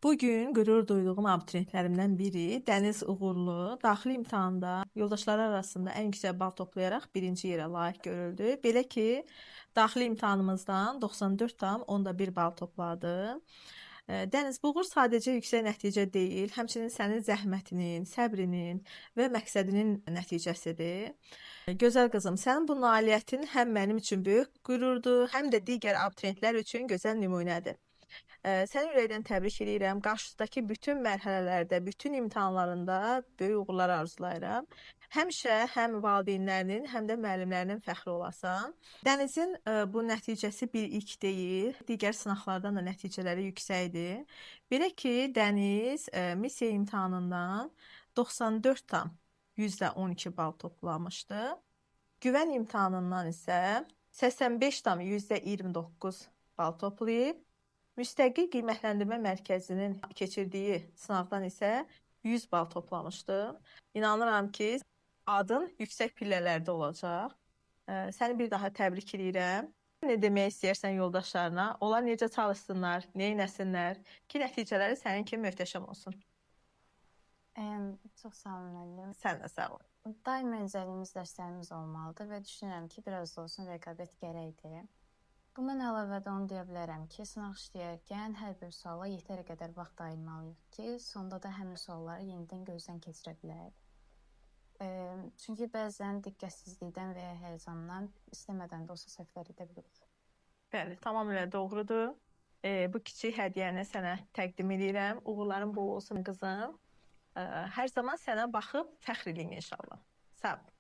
Bugün qürur duyduğum abituriyentlərimdən biri Dəniz Uğurlu daxili imtahanda yoldaşları arasında ən yüksək bal toplayaraq birinci yerə layiq görüldü. Belə ki, daxili imtahanımızdan 94,1 bal topladı. Dəniz, bu uğur sadəcə yüksək nəticə deyil, həmçinin sənin zəhmətinin, səbrinin və məqsədinin nəticəsidir. Gözəl qızım, sənin bu nailiyyətin həm mənim üçün böyük qürurdur, həm də digər abituriyentlər üçün gözəl nümunədir. Səni ürəkdən təbrik edirəm. Qarşıdakı bütün mərhələlərdə, bütün imtahanlarında böyük uğurlar arzulayıram. Həmişə həm valideynlərinin, həm də müəllimlərinin fəxri olasan. Dənizin bu nəticəsi bir ilk deyil. Digər sınaqlardan da nəticələri yüksəkdir. Belə ki, Dəniz missiya imtahanından 94,12 bal toplamışdı. Güvən imtahanından isə 85,29 bal toplayıb. Müstəqil qiymətləndirmə mərkəzinin keçirdiyi sınavdan isə 100 bal toplamışdı. İnanıram ki, adın yüksək pillələrdə olacaq. Səni bir daha təbrik edirəm. Nə demək istəyirsən yoldaşlarına? Onlar necə çalışsınlar, nə etsinlər ki, nəticələri sənin kimi möhtəşəm olsun. Çox sağ olun müəllim. Sən də sağ ol. Daim öncəliyimiz dərslərimiz olmalıdır və düşünürəm ki, biraz da olsun rəqabət gərəkdir. Bundan əlavə də onu deyə bilərəm ki, sınaq işləyərkən hər bir suala yetəri qədər vaxt ayırmalıyıq ki, sonda da həmin sualları yenidən gözdən keçirə bilərək. Çünki bəzən diqqətsizlikdən və ya həyəcandan istəmədən də olsa səhvlər edə bilirik. Bəli, tamamilə doğrudur. Bu kiçik hədiyyəni sənə təqdim edirəm. Uğurların bol olsun qızım. Hər zaman sənə baxıb fəxr edin inşallah. Sağ ol.